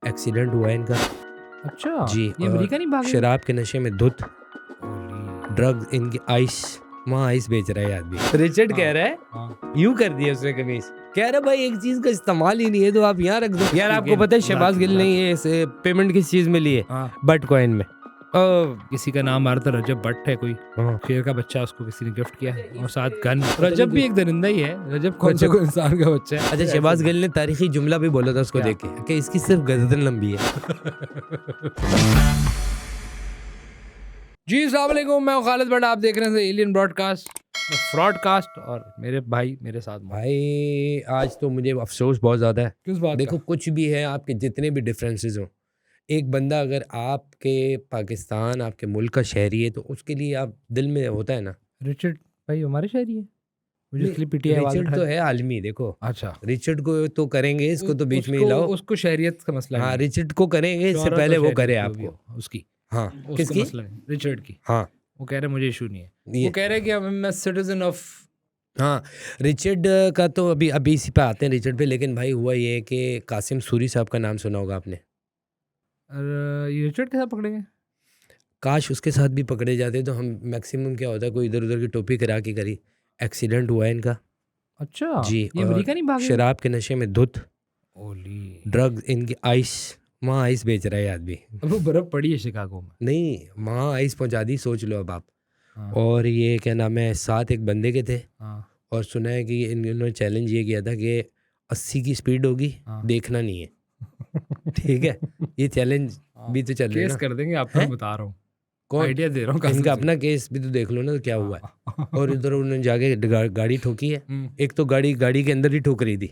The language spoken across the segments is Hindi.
एक्सीडेंट हुआ है इनका। अच्छा जी, ये अमेरिका नहीं भागे? शराब के नशे में धुत, ड्रग इनकी आइस, वहाँ आइस बेच रहा है आदमी। रिचर्ड कह रहा है यूं कर दिया उसने कमीज, कह रहा भाई एक चीज का इस्तेमाल ही नहीं है तो आप यहाँ रख दो। यार आपको पता है शहबाज गिल ने ये पेमेंट किस चीज में लिए? बट कॉइन में। किसी का नाम आ रहा था रजब भट्ट है कोई, शेर का बच्चा, उसको किसी ने गिफ्ट किया है और साथ गन। रजब भी एक दरिंदा ही है, रजब कौन सा कोई इंसान का बच्चा है। अच्छा शहबाज गिल ने तारीखी जुमला भी बोला था उसको देख के कि इसकी सिर्फ गर्दन लंबी है। जी अस्सलाम वालेकुम, मैं खालिद भट्ट, आप देख रहे हैं एलियन ब्रॉडकास्ट फ्रॉडकास्ट और मेरे भाई मेरे साथ। भाई आज तो मुझे अफसोस बहुत ज़्यादा है। किस बात? देखो कुछ भी है, आपके जितने भी डिफरेंसेस हो, एक बंदा अगर आपके पाकिस्तान आपके मुल्क का शहरी है तो उसके लिए आप दिल में होता है ना। रिचर्ड भाई हमारे शहरी है, मुझे इसलिए पीटीआई वाला रिचर्ड तो है आलमी। देखो अच्छा रिचर्ड को तो करेंगे, इसको तो बीच में ही लाओ। उसको शहरियत का मसला हाँ रिचर्ड को करेंगे, इससे पहले वो करे आपको उसकी। हाँ किसकी मसला है? रिचर्ड की। हाँ वो कह रहे मुझे इशू नहीं है, वो कह रहे कि मैं सिटीजन ऑफ। हाँ रिचर्ड का तो अभी इसी पे आते हैं रिचर्ड पे। लेकिन भाई हुआ ये है कि कासिम सूरी साहब का नाम सुना होगा आपने। ये रिचर्ड के साथ पकड़ेंगे? काश उसके साथ भी पकड़े जाते तो हम मैक्सिमम क्या होता है, कोई इधर उधर की टोपी करा के करी। एक्सीडेंट हुआ है इनका। अच्छा जी, ये अमेरिका नहीं भागे? शराब के नशे में धुत, ओली ड्रग इनकी आइस, वहाँ आइस बेच रहा है आदमी। अब वो बर्फ पड़ी है शिकागो में? नहीं, वहाँ आइस पहुँचा दी, सोच लो अब आप। हाँ। और ये क्या नाम है, साथ एक बंदे के थे। हाँ। और सुना है कि इन्होंने चैलेंज ये किया था कि 80 की स्पीड होगी, हाँ। देखना नहीं है। ठीक है, ये चैलेंज भी तो चल रहा है केस ना। कर देंगे आपको, मैं बता रहा हूँ, कौन आइडिया दे रहा हूँ। इनका अपना केस भी तो देख लो ना, तो क्या हुआ है। और इधर उन्होंने जाके गाड़ी ठोकी है। एक तो गाड़ी के अंदर ही ठोक रही थी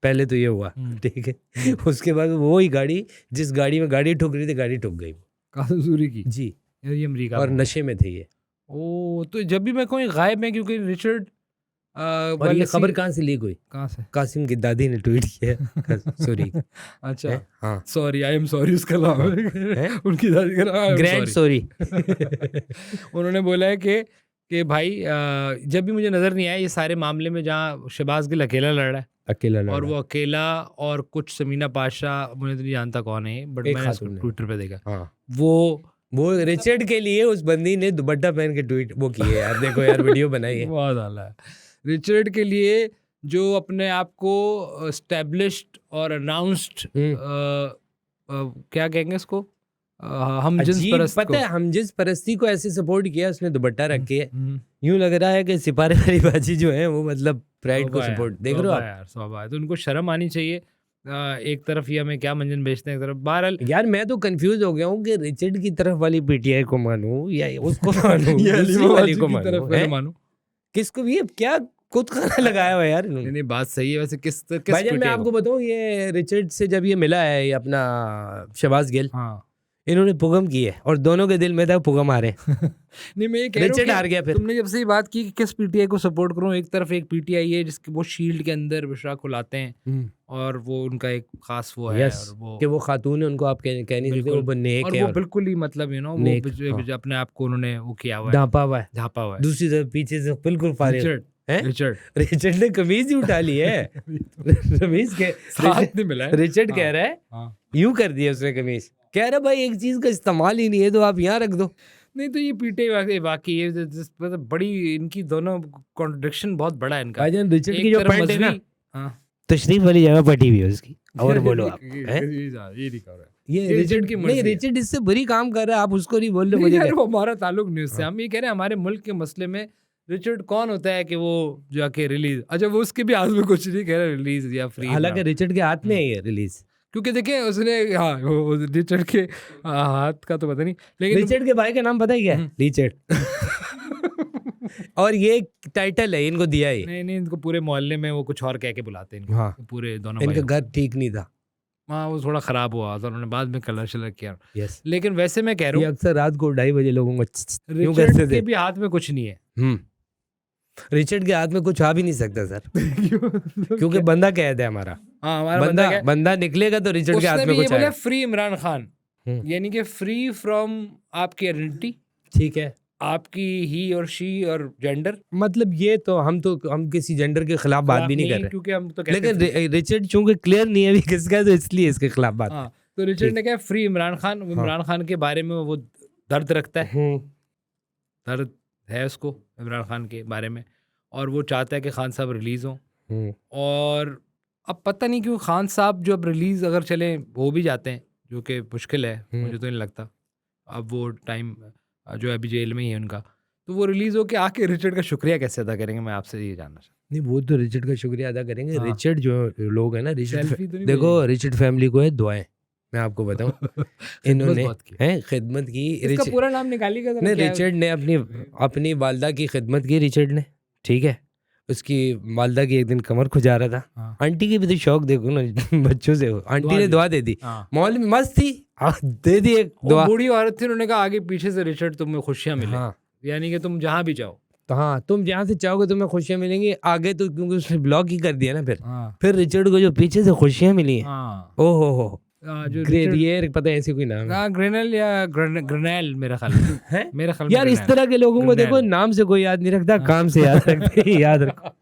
पहले, तो ये हुआ ठीक है। उसके बाद वो ही गाड़ी, जिस गाड़ी में गाड़ी ठोक रही थी, गाड़ी ठोक गई कासिम सूरी की। जी, ये अमेरिका और नशे में थे ये। ओ तो जब भी मैं कोई गायब है, क्योंकि रिचर्ड और ये खबर कहाँ से लीक हुई? कहाँ से? कासिम की दादी ने ट्वीट किया सॉरी। अच्छा हाँ सॉरी, आई एम सॉरी उसका नाम है। उनकी दादी का नाम ग्रैंड सॉरी। उन्होंने बोला है कि भाई जब भी मुझे नजर नहीं आया ये सारे मामले में जहाँ शहबाज गिल अकेला लड़ रहा है, अकेला और वो अकेला और कुछ समीना पाशा, मुझे तो नहीं जानता कौन है, बट मैंने उसको ट्विटर पे देखा। हाँ वो रिचर्ड के लिए उस बंदी ने दुपट्टा पहन के ट्वीट वो की है यार। देखो यार वीडियो बनाई है, बहुत आला है। रिचर्ड के लिए जो अपने आप को एस्टेब्लिश्ड और अनाउंस्ड क्या कहेंगे इसको, हम जिन्स परस्त, पता है हम जिस परस्ती को ऐसे सपोर्ट किया उसने दुपट्टा रखे है। यूं लग रहा है कि सिपारे वाली बाजी जो है वो मतलब प्राइड को सपोर्ट। देख रहे हो आप यार, तो उनको शर्म आनी चाहिए। एक तरफ ये हमें क्या मंजन बेचते हैं, एक तरफ बहरहाल। यार मैं तो कंफ्यूज हो गया हूँ कि रिचर्ड की तरफ वाली पीटीआई को मानूं या उसको मानूं, दूसरी वाली को मानूं, किसको भी? अब क्या खुद खाना लगाया हुआ यार इन्होंने। नहीं बात सही है वैसे। किस भाईजान मैं आपको बताऊं, ये रिचर्ड से जब ये मिला है ये अपना शहबाज गिल, इन्होंने पुगम की है और दोनों के दिल में था पुगम आ रहे। नहीं मैं ये कह रहा हूं, हार गया। फिर तुमने जब से ये बात की कि किस पीटीआई को सपोर्ट करूं, एक तरफ एक पीटीआई है जिसके वो शील्ड के अंदर बुशरा को लाते हैं और वो उनका एक खास वो है, और वो कि वो खातून है, उनको आप कह नहीं सकते, वो नेक है और वो बिल्कुल ही मतलब वो अपने आप को उन्होंने वो किया हुआ है, ढांपा हुआ है। दूसरी तरफ पीछे से बिल्कुल फारिग रिचर्ड ने कमीज ही उठा ली है। कमीज के साथ नहीं मिला है। रिचर्ड कह रहा है यूं कर दिया उसने कमीज, कह रहा भाई एक चीज का इस्तेमाल ही नहीं है तो आप यहाँ रख दो। नहीं तो ये पीटे वाकई ये मतलब बड़ी इनकी दोनों कॉन्ट्रडिक्शन बहुत बड़ा है इनका। रिचर्ड की जो पैंट है ना, तशरीफ वाली जगह पटी हुई है उसकी। और बोलो आप, ये रिचर्ड की नहीं, रिचर्ड इससे बुरी काम कर रहा है, आप उसको नहीं बोल रहे। मुझे वो हमारा ताल्लुक नहीं उससे, हम ये कह रहे हैं हमारे मुल्क के मसले में रिचर्ड कौन होता है कि वो जाके रिलीज। अच्छा वो उसके भी हाथ में कुछ नहीं कह रहा रिलीज या फ्री, हालांकि रिचर्ड के हाथ में है ये रिलीज, क्योंकि देखिए उसने वो रिचर्ड के हाथ का तो पता नहीं, लेकिन रिचर्ड के भाई का नाम पता है क्या? रिचर्ड। और ये टाइटल है इनको दिया है। नहीं इनको पूरे मोहल्ले में वो कुछ और कह के बुलाते हैं इनको। हाँ। पूरे दोनों इनका घर ठीक नहीं था, हाँ वो थोड़ा खराब हुआ था, उन्होंने बाद में कलर शलर किया। यस। लेकिन वैसे मैं कह रहा हूँ अक्सर रात को 2:30 बजे लोगों को रिचर्ड के भी हाथ में कुछ नहीं है। रिचर्ड के हाथ में कुछ आ भी नहीं सकता सर। क्योंकि बंदा कैद है हमारा। हाँ हमारा बंदा निकलेगा तो रिचर्ड के हाथ में कुछ आएगा। फ्री इमरान खान, यानी कि फ्री फ्रॉम आपकी आइडेंटिटी, ठीक है, आपकी ही और शी और जेंडर। मतलब ये तो हम किसी जेंडर के खिलाफ बात भी नहीं कर रहे, क्योंकि हम तो लेकिन रिचर्ड चूंकि क्लियर नहीं है अभी किसका, तो इसलिए इसके खिलाफ बात। तो रिचर्ड ने कहा फ्री इमरान खान। इमरान खान के बारे में वो दर्द रखता है, दर्द है उसको इमरान खान के बारे में, और वो चाहता है कि खान साहब रिलीज हों। और अब पता नहीं क्यों खान साहब जो अब रिलीज अगर चले हो भी जाते हैं, जो कि मुश्किल है, मुझे तो नहीं लगता। अब वो टाइम जो अभी जेल में ही है उनका, तो वो रिलीज हो के आके रिचर्ड का शुक्रिया कैसे अदा करेंगे, मैं आपसे ये जानना चाहता नहीं, वो तो रिचर्ड का शुक्रिया अदा करेंगे। हाँ। रिचर्ड जो लोग है ना, रिचर्ड सेल्फी तो नहीं देखो, भेजेंगे? रिचर्ड फैमिली को है दुआएं, मैं आपको बताऊं। इन्होंने बहुत की। हैं खिदमत की। इसका पूरा नाम निकालिएगा जरा, नहीं, क्या है? रिचर्ड ने अपनी वालदा की खिदमत की, रिचर्ड ने, ठीक है। उसकी वालदा की एक दिन कमर खुजा रहा था। हाँ। आंटी की भी तो शौक देखो ना बच्चों से, आंटी दुआ ने दी। दुआ दे दी, हाँ। मॉल में मस्त थी, दे दी एक वो दुआ। बूढ़ी औरत थी, उन्होंने कहा आगे पीछे से रिचर्ड तुम्हें खुशियां मिले, हाँ, यानी कि तुम जहाँ भी जाओ। तो हाँ, तुम जहाँ से चाहोगे तुम्हें खुशियाँ मिलेंगी। आगे तो क्योंकि उसने ब्लॉक ही कर दिया ना, हाँ। फिर रिचर्ड को जो पीछे से खुशियाँ मिली हैं, हाँ। ओहो हो, जो ग्रेडियर पता है ऐसी कोई नाम है? ग्रेनल या ग्रेनेल मेरा ख्याल में। हैं? मेरा ख्याल यार इस तरह के लोगों को देखो, ग्रेनेल। नाम से कोई याद नहीं रखता, काम से याद रखते हैं, याद रखो।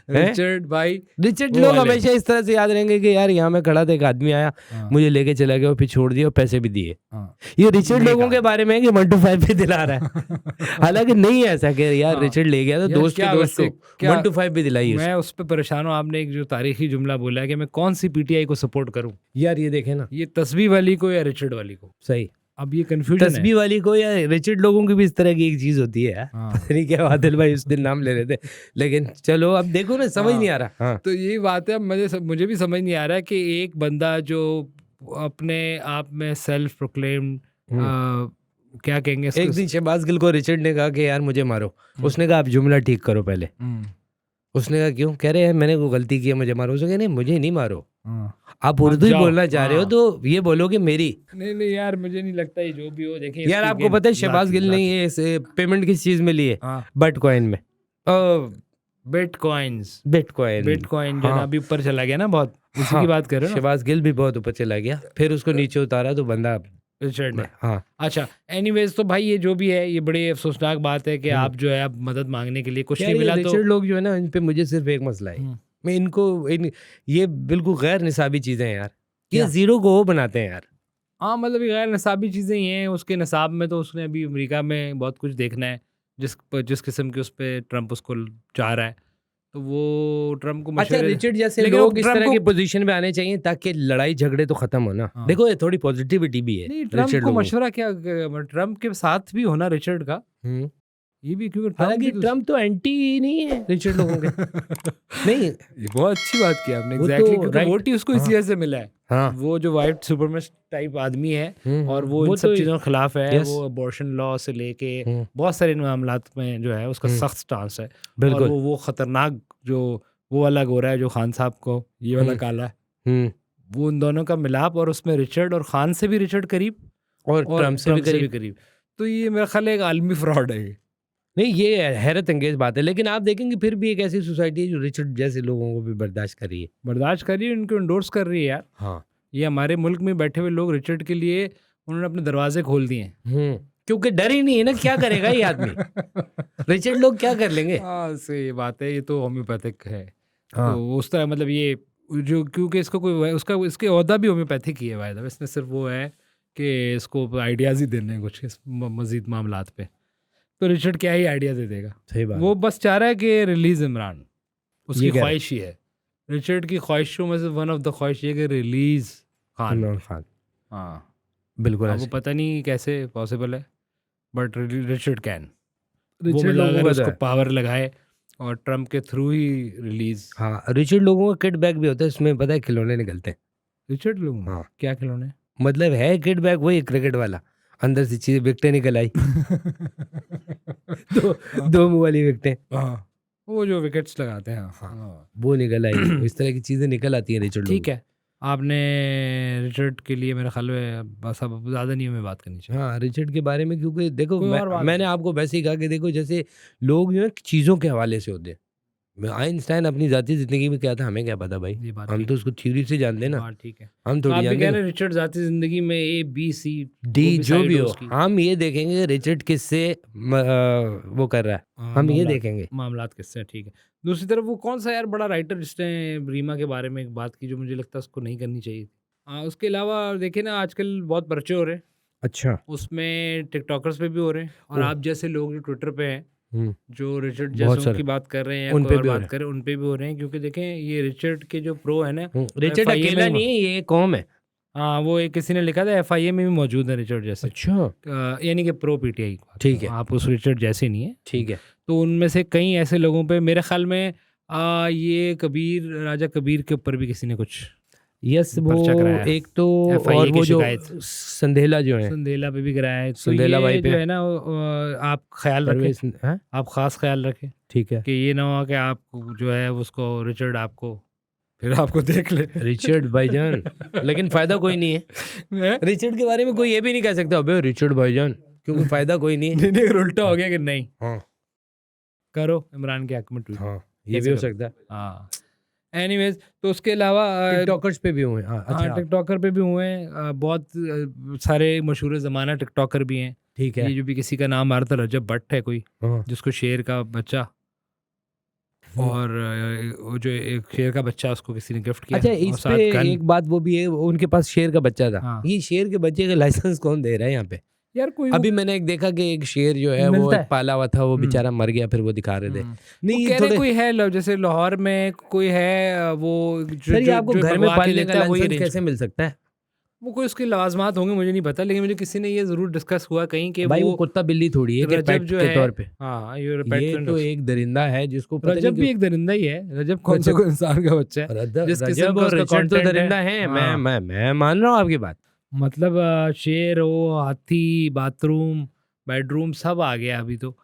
रिचर्ड भाई, रिचर्ड वो लोग वाले। हमेशा इस तरह से याद रहेंगे कि यार यहाँ मैं खड़ा था, एक आदमी आया, हाँ। मुझे लेके चला गया और फिर छोड़ दिया और पैसे भी दिए। हाँ। ये रिचर्ड नहीं लोगों कहा। के बारे में है कि 1 to 5 भी दिला रहा है। हालांकि नहीं है ऐसा कि यार हाँ। रिचर्ड ले गया तो यार दोस्त क्या के दोस्त वैसे को क्या- 1 to 5 भी दिलाई मैं उस पर परेशान हूँ। आपने एक जो तारीखी जुमला बोला है कि मैं कौन सी पीटीआई को सपोर्ट करूँ, यार ये देखे ना, ये तस्बीह वाली को या रिचर्ड वाली को। सही अब ये कंफ्यूजन है। तस्बीह वाली को या रिचर्ड लोगों की भी इस तरह की एक चीज होती है। हाँ। पता नहीं क्या आदिल भाई उस दिन नाम ले रहे थे, लेकिन चलो अब देखो ना, समझ हाँ। नहीं आ रहा। हाँ, तो यही बात है। अब मुझे भी समझ नहीं आ रहा है कि एक बंदा जो अपने आप में सेल्फ प्रोक्लेम्ड, क्या कहेंगे इसको? एक दिन शहबाज गिल को रिचर्ड ने कहा कि यार मुझे मारो। उसने कहा आप जुमला ठीक करो पहले। उसने कहा क्यों? कह रहे हैं मैंने कोई गलती की है, मुझे मारो। उसने कहा नहीं, मुझे नहीं मारो, आप उर्दू ही जाओ। बोलना चाह रहे हो हाँ। तो ये बोलो कि मेरी। नहीं यार, मुझे नहीं लगता ये जो भी हो। देखिए यार आपको पता है शहबाज गिल ने ये पेमेंट किस चीज में ली है? बिटकॉइन में। बिटकॉइन जो हाँ। ना अभी ऊपर चला गया ना बहुत, उसी हाँ। की बात कर रहे हो ना? शहबाज गिल भी बहुत ऊपर चला गया, फिर उसको नीचे उतारा तो बंदा रिचर्ड ने। हाँ। अच्छा, एनीवेज, तो भाई ये जो भी है, ये बड़ी अफसोसनाक बात है कि आप जो है आप मदद मांगने के लिए कुछ नहीं मिला। तो रिचर्ड लोग जो है ना, इन पे मुझे सिर्फ एक मसला है, मैं ये बिल्कुल गैर निसाबी चीजें हैं यार, ये जीरो को वो बनाते हैं यार। हाँ, मतलब ये गैर निसाबी चीज़ें ही हैं। उसके निसाब में तो उसने अभी अमेरिका में बहुत कुछ देखना है, जिस किस्म के उस पर ट्रम्प उसको चाह रहा है, तो वो ट्रम्प को अच्छा, रिचर्ड जैसे लोग इस तरह की पोजीशन में आने चाहिए ताकि लड़ाई झगड़े तो खत्म हो ना। हाँ। देखो ये थोड़ी पॉजिटिविटी भी है। नहीं, ट्रम्प को मशवरा क्या, ट्रम्प के साथ भी होना रिचर्ड का, ये भी, क्योंकि हालांकि ट्रम्प तो एंटी नहीं है रिचर्ड लोगों के। नहीं, ये बहुत अच्छी बात की आपने। वो तो एग्जैक्टली, क्योंकि right। वोट ही उसको इसी वजह से मिला है। हाँ। वो जो वाइट सुपरमिस्ट टाइप आदमी है, और वो इन सब चीज़ों के खिलाफ है। Yes। वो अबॉर्शन लॉ से लेके बहुत सारे मामलात में जो है उसका सख्त स्टांस है। बिल्कुल। और वो खतरनाक जो वो वाला गोरा है जो खान साहब को ये वाला काला है, वो उन दोनों का मिलाप, और उसमें रिचर्ड और खान से भी रिचर्ड करीब और ट्रम्प से भी करीब। तो ये मेरा ख्याल है एक आलमी फ्रॉड है। नहीं, ये हैरत अंगेज बात है, लेकिन आप देखेंगे फिर भी एक ऐसी सोसाइटी है जो रिचर्ड जैसे लोगों को भी बर्दाश्त कर रही है, उनको इंडोर्स कर रही है यार। हाँ। ये हमारे मुल्क में बैठे हुए लोग रिचर्ड के लिए उन्होंने अपने दरवाजे खोल दिए हैं। क्योंकि डर ही नहीं है ना, क्या करेगा ये आदमी। रिचर्ड लोग क्या कर लेंगे? हाँ, सही बात है। ये तो होम्योपैथिक है। हाँ। तो उस तरह मतलब ये जो, क्योंकि इसको कोई उसका इसके ओहदा भी होम्योपैथिक ही है वायदा, इसने सिर्फ वो है कि इसको आइडियाज़ ही देने हैं कुछ इस मज़ीद मामलात पे। तो रिचर्ड क्या ही आइडिया दे देगा? सही बात। वो बस चाह रहा है कि रिलीज इमरान, उसकी ये क्या ख्वाहिश ही है। रिचर्ड की ख्वाहिशों में से वन ऑफ द ख्वाहिश ये कि रिलीज इमरान खान। हाँ, बिल्कुल। वो पता नहीं कैसे पॉसिबल है, बट रिचर्ड कैन। रिचर्ड वो लोगों अगर का उसको पावर लगाए और ट्रम्प के थ्रू ही रिलीज। हाँ, रिचर्ड लोगों का किट बैग भी होता है, उसमें पता है खिलौने निकलते हैं। रिचर्ड लोगों में? हाँ। क्या खिलौने? मतलब है किट बैग वही क्रिकेट वाला, अंदर से चीजें विकटें निकल आई। दो मुंह वाली विकटें। हाँ, वो जो विकेट्स लगाते हैं। हाँ, वो निकल आई। इस तरह की चीजें निकल आती हैं रिचर्ड। ठीक है, आपने रिचर्ड के लिए मेरे ख्याल में बस अब ज़्यादा नहीं हमें बात करनी चाहिए। हाँ, रिचर्ड के बारे में, क्योंकि देखो कोई और बात मैंने आपको वैसे ही कहा कि देखो जैसे लोग जो है चीज़ों के हवाले से होते हैं। आइंस्टाइन अपनी जाती जिंदगी में क्या था हमें क्या पता भाई, ये बात हम तो उसको थ्योरी से जानते हैं ना। हाँ, ठीक है। हम तो थोड़ी आप भी जानते कह हैं रहे हैं रिचर्ड जाती जिंदगी में ABC डी जो भी हो, हम ये देखेंगे रिचर्ड किससे वो कर रहा है, हम ये देखेंगे मामलात किससे। ठीक है। दूसरी तरफ वो कौन सा यार बड़ा राइटर जिसने रीमा के बारे में एक बात की जो मुझे लगता है उसको नहीं करनी चाहिए थी। हाँ, उसके अलावा देखिए ना आजकल बहुत पर्चे हो रहे हैं, अच्छा। उसमें टिकटॉकर्स पे भी हो रहे हैं, और ओह! आप जैसे लोग जो ट्विटर पे हैं, हुँ, जो रिचर्ड बहुत जैसों सारे की बात कर रहे हैं या उन कोई पे और भी हो बात रहे हैं। कर रहे हैं, उन पे भी हो रहे हैं, क्योंकि देखें ये रिचर्ड के जो प्रो है ना, रिचर्ड FIA में अकेला ही नहीं है, ये कौम है। हाँ, वो एक किसी ने लिखा था FIA में भी मौजूद है रिचर्ड जैसे, अच्छा, यानी कि प्रो PTI की बात ठीक कर रहा है, हूँ, आप उस रिचर्ड जैसे नहीं है। ठीक है। तो उनमें से कई ऐसे लोगों पे मेरे ख्याल में ये राजा कबीर के ऊपर भी किसी ने कुछ यस, वो पर्चा कराया, एक तो FIA और की वो जो शिकायत संधेला जो है, संदेला पे भी कराया है। तो संदेला भाई ये पे जो है ना आप ख्याल रखें, परवेज़ हैं? आप ख़ास ख्याल रखें ठीक है। कि ये ना हो कि आप जो है उसको रिचर्ड आपको फिर आपको देख ले। रिचर्ड भाईजान, लेकिन फ़ायदा कोई नहीं है। हैं? रिचर्ड के बारे में कोई ये भी नहीं कह सकता, अबे रिचर्ड भाईजान, क्योंकि फ़ायदा कोई नहीं है। नहीं नहीं, उल्टा हो गया कि नहीं हाँ, करो इमरान के हक में ट्वीट, हाँ, ये कैसे भी हो करो? सकता है। हाँ, एनीवेज तो उसके अलावा टिकटॉकर्स पे भी हुए हैं। हाँ, हाँ, अच्छा, टिकटॉकर पे भी हुए हैं, बहुत सारे मशहूर ज़माना टिकटॉकर भी हैं। ठीक ये है। जो भी किसी का नाम आ रहा था, रजब भट्ट है कोई, हाँ, जिसको शेर का बच्चा, और वो जो एक शेर का बच्चा उसको किसी ने गिफ्ट किया, अच्छा, और इस साथ पे गन। एक बात वो भी है, उनके पास शेर का बच्चा था। हाँ। ये शेर के बच्चे का लाइसेंस कौन दे रहा है यहाँ पे? यार कोई अभी मैंने एक देखा कि एक शेर जो है वो मिलता एक है। पाला हुआ था, वो बेचारा मर गया, फिर वो दिखा रहे थे। वो नहीं, कह रहे थोड़े कोई है जैसे लाहौर में कोई है, वो जो सर, ये जो आपको जो घर में भगवा के पालने का देता है वही लाइसेंस अरेंज कैसे मिल सकता है? वो कोई उसके लाजमात होंगे, मुझे नहीं पता, लेकिन मुझे किसी ने ये जरूर डिस्कस हुआ कहीं कि भाई वो वो कुत्ता बिल्ली थोड़ी है कि रजब पेट जो के है, तौर पे। हाँ ये ये तो एक दरिंदा है जिसको पता नहीं रजब भी क्यों एक दरिंदा ही है। रजब कौन सा कोई इंसान का बच्चा है? जिस किस्म रजब का और उसका रिचर्ड तो कंटेंट है। दरिंदा है। हाँ, मैं मान रहा हूँ आपकी बात। मतलब शेर हो, हाथी, बाथरूम, बेडरूम सब आ गया अभी तो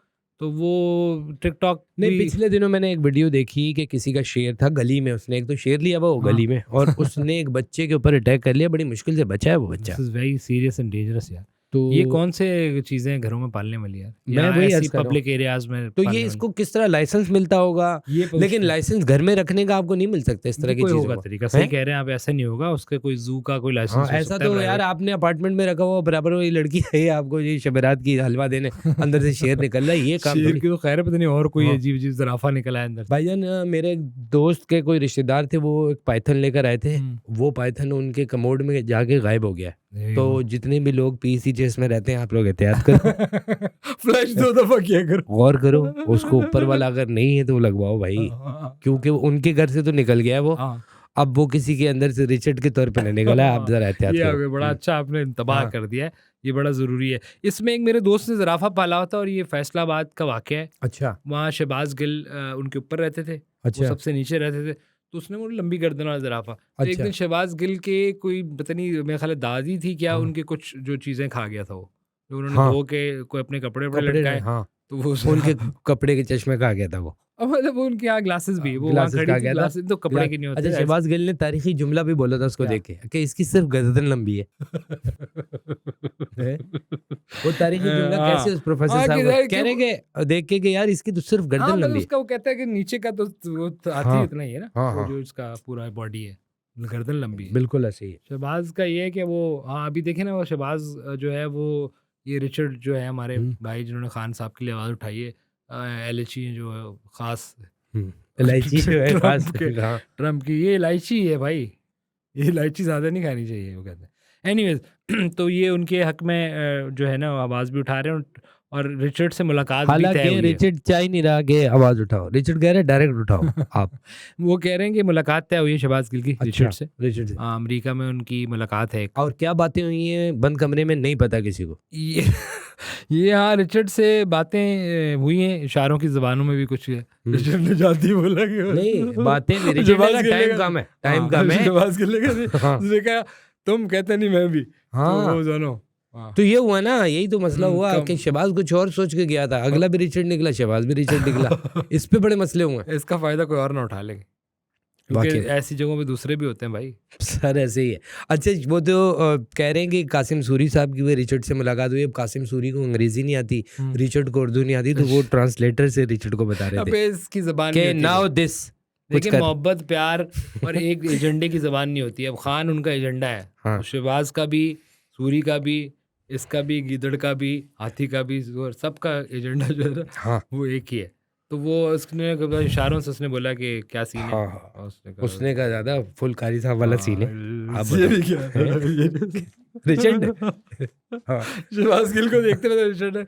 वो टिकटॉक नहीं, भी। पिछले दिनों मैंने एक वीडियो देखी कि किसी का शेर था गली में, उसने एक तो शेर लिया वो हाँ। गली में, और उसने एक बच्चे के ऊपर अटैक कर लिया, बड़ी मुश्किल से बचा है वो बच्चा। This is very serious and dangerous यार। तो ये कौन से चीजें घरों में पालने वाली यार, मैं या वही ऐसी अर्ज कर रहा हूँ। पब्लिक एरियाज में तो पालने ये वाली? इसको किस तरह लाइसेंस मिलता होगा? ये लेकिन लाइसेंस घर में रखने का आपको नहीं मिल सकता इस तरह ये की कोई चीजों होगा का, तरीका, हैं? सही कह रहे हैं आप, ऐसा नहीं होगा, उसके कोई जू का कोई हाँ, लाइसेंस हो ऐसा सकता है तो यार private। आपने अपार्टमेंट में रखा हुआ, बराबर वही लड़की है आपको ये शबरात की हलवा देने, अंदर से शेर निकल रहा है, ये काम शेर थोड़ी। की तो खैर है, पता नहीं और कोई हाँ। अजीब अजीब जराफा निकला है अंदर से। भाईजान, मेरे एक दोस्त के कोई रिश्तेदार थे, वो एक पाइथन लेकर आए थे। वो पाइथन उनके कमोड में जाके गायब हो गया है। तो जितने भी लोग पीसी चेस में रहते हैं, आप लोग एहतियात करो, फ्लैश 2 दफा किया करो, गौर करो, उसको ऊपर वाला अगर नहीं है तो लगवाओ भाई, क्योंकि वो उनके घर से तो निकल गया है वो, हाँ। अब वो किसी के अंदर से रिचर्ड के तौर पे नहीं निकला है, आप जरा एहतियात ये करो। आगे बड़ा अच्छा आपने तबाह हाँ। कर दिया है, ये बड़ा ज़रूरी है। इसमें एक मेरे दोस्त ने ज़राफ़ा पाला होता, और ये फैसलाबाद का वाक़या है। अच्छा, वहाँ शहबाज गिल उनके ऊपर रहते थे, वो अच्छा, सबसे नीचे रहते थे, तो उसने वो लंबी गर्दन वाला ज़राफ़ा, तो एक अच्छा। दिन शहबाज गिल के कोई पता नहीं, मेरे ख्याल है दादी थी क्या, हाँ। उनके कुछ जो चीज़ें खा गया था वो, जो उन्होंने हाँ। धो के कोई अपने कपड़े कपड़े लटकाए, हाँ, तो वो उनके कपड़े के चश्मे का आ गया था वो। अब मतलब वो उनके यहाँ ग्लासेस भी, वो वहाँ ग्लासेस खड़ी का आ थी, गया था। ग्लासेस तो कपड़े के नहीं होते। अच्छा, शहबाज गिल ने तारीखी जुमला भी बोला था उसको क्या? देख के कि इसकी सिर्फ गर्दन लंबी है। हैं? वो तारीखी जुमला हाँ। कैसे उस प्रोफेसर हाँ, साहब कि को यार कह रहे कि देख के यार इसकी तो सिर्फ हाँ, गर्दन मतलब लंबी है। उसका वो कहता है कि नीचे का तो वो तो हाथी हाँ। इतना ही है ना, हाँ, वो हाँ। जो इसका पूरा बॉडी है, गर्दन लंबी है। बिल्कुल ऐसे ही है। शहबाज का ये है कि वो, हाँ अभी देखे ना, वो शहबाज जो है वो, ये रिचर्ड जो है हमारे भाई, जिन्होंने खान साहब के लिए आवाज़ उठाई है, एलएची जो है खास इलायची जो है खास हाँ। ट्रम्प की, ये इलायची है भाई, ये इलायची ज़्यादा नहीं खानी चाहिए वो कहते हैं। एनीवेज तो ये उनके हक में जो है ना आवाज़ भी उठा रहे हैं, और रिचर्ड से मुलाकात भी तय हालांकि हुई है। रिचर्ड चाह नहीं रहा कि आवाज उठाओ, रिचर्ड कह रहे डायरेक्ट उठाओ आप। वो कह रहे हैं कि मुलाकात तय हुई है शहबाज गिल की रिचर्ड से। रिचर्ड से। अमेरिका में उनकी मुलाकात है। और क्या बातें हुई हैं बंद कमरे में, नहीं पता किसी को। ये हाँ, रिचर्ड से बातें हुई हैं, इशारों की ज़बानों में भी कुछ है। रिचर्ड ने जाती बोला कि नहीं, बातें नहीं, रिचर्ड ने कहा टाइम कम है, टाइम कम है। शहबाज गिल ने हाँ। उसने कहा तुम कहते नहीं मैं भी, हाँ। तो वो दोनों। तो ये हुआ ना, यही तो मसला हुआ कम। कि शहबाज कुछ और सोच के गया था, अगला भी रिचर्ड निकला, शहबाज भी रिचर्ड निकला। इस पे बड़े मसले हुए हैं। इसका फायदा कोई और ना उठा लेंगे, क्योंकि वाकई। ऐसी जगहों पे दूसरे भी होते हैं भाई। सर ऐसे ही है। अच्छा, वो तो कह रहे हैं कि कासिम सूरी साहब की वो रिचर्ड से मुलाकात हुई। अब कासिम सूरी को अंग्रेजी नहीं आती, रिचर्ड को उर्दू नहीं आती, तो वो ट्रांसलेटर से रिचर्ड को बता रहे थे अबे इसकी ज़बान कि नहीं होती नाउ है। दिस देखिए, मोहब्बत, प्यार और एक एजेंडे की ज़बान नहीं होती है। अब खान उनका एजेंडा है, हाँ। शहबाज का भी, सूरी का भी, इसका भी, गीदड़ का भी, हाथी का भी, और सबका एजेंडा जो है ना, हाँ। वो एक ही है। तो वो उसने इशारों से उसने बोला कि क्या सीन है। हाँ हाँ और उसने कहा, उसने कहा ज्यादा फुल कारी साहब वाला सीन है। आप ये भी बताओ। क्या रिचर्ड हाँ शहबाज गिल को देखते हुए रिचर्ड ने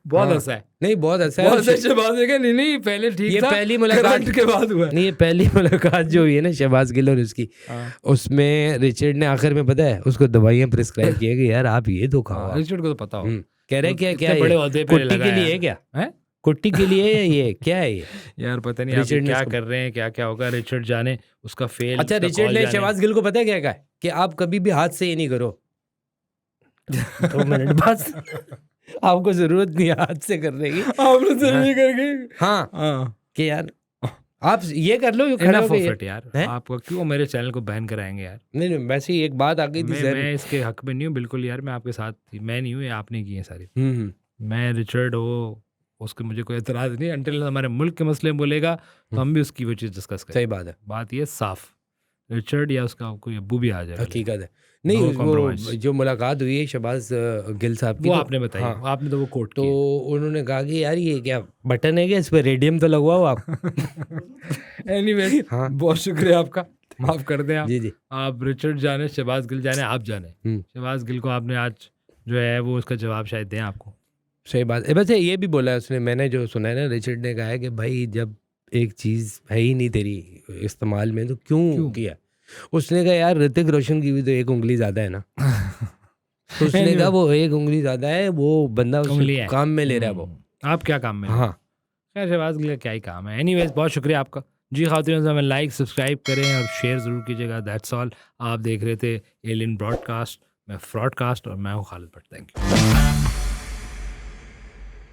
बहुत हाँ। हंसा है, नहीं बहुत अच्छा है। बहुत हंसा है। शहबाज ने कहा नहीं नहीं पहले ठीक ये था, पहली मुलाकात करंट के बाद हुआ है। नहीं, ये पहली मुलाकात जो हुई है ना शहबाज गिल और उसकी, हाँ, उसमें रिचर्ड ने आखिर में पता है उसको दवाइयां प्रिस्क्राइब किया कि यार आप ये तो खाओ आप। रिचर्ड को तो पता हो, कह रहे क्या इतने क्या बड़े ये ओहदे पे कुट्टी लगा के लिए है है क्या, हैं? कुट्टी के लिए है ये क्या है ये। यार पता नहीं आप रिचर्ड ने क्या उसको- कर रहे हैं, क्या क्या होगा, रिचर्ड जाने, उसका फेल। अच्छा उसका रिचर्ड call ने जाने। शहबाज गिल को पता है क्या कहा है कि आप कभी भी हाथ से ये नहीं करो। 2 मिनट बस आपको जरूरत नहीं है हाथ से करने की। आपने तो नहीं करके हाँ हाँ कि यार आप ये कर लो खड़े इनफ होके ऑफ ये- इट यार। हैं? आपको क्यों मेरे चैनल को बैन कराएंगे यार। नहीं नहीं वैसे ही एक बात आ गई थी सर। मैं इसके हक में नहीं हूँ बिल्कुल यार, मैं आपके साथ थी, मैं नहीं हूँ, ये आपने की है सारी। हम्म मैं रिचर्ड हो उसके मुझे कोई एतराज़ नहीं, अंटिल हमारे मुल्क के मसले में बोलेगा तो हम भी उसकी वो चीज़ डिस्कस करें। सही बात है, बात ये साफ, रिचर्ड या उसका कोई अब्बू भी आ जाए हकीकत है। नहीं No वो compromise. जो मुलाकात हुई है शहबाज गिल साहब की वो तो- आपने बताई, हाँ, आपने तो वो कोट तो उन्होंने कहा कि यार ये क्या बटन है क्या, इस पे रेडियम तो लगवाओ आप। एनीवेज हाँ बहुत शुक्रिया आपका, माफ़ कर दें आप। जी जी आप रिचर्ड जाने, शहबाज गिल जाने, आप जाने। हम्म। शहबाज गिल को आपने आज जो है वो उसका जवाब शायद दें आपको। सही बात है। वैसे ये भी बोला है उसने, मैंने जो सुना है ना, रिचर्ड ने कहा है कि भाई जब एक चीज़ है ही नहीं तेरी इस्तेमाल में तो क्यों किया। उसने कहा यार ऋतिक रोशन की भी तो एक उंगली ज़्यादा है ना। तो उसने कहा वो एक उंगली ज़्यादा है, वो बंदा उंगली उसको है। काम में ले रहा है वो। आप क्या काम में हैं? हाँ खैर शहबाज गिल का क्या ही काम है। एनीवेज बहुत शुक्रिया आपका जी। खातिन हमें लाइक सब्सक्राइब करें और शेयर ज़रूर कीजिएगा। That's all. आप देख रहे थे एलियन ब्रॉडकास्ट, मैं फ्रॉडकास्ट और मैं हूँ खालिद भट्ट। Thank you.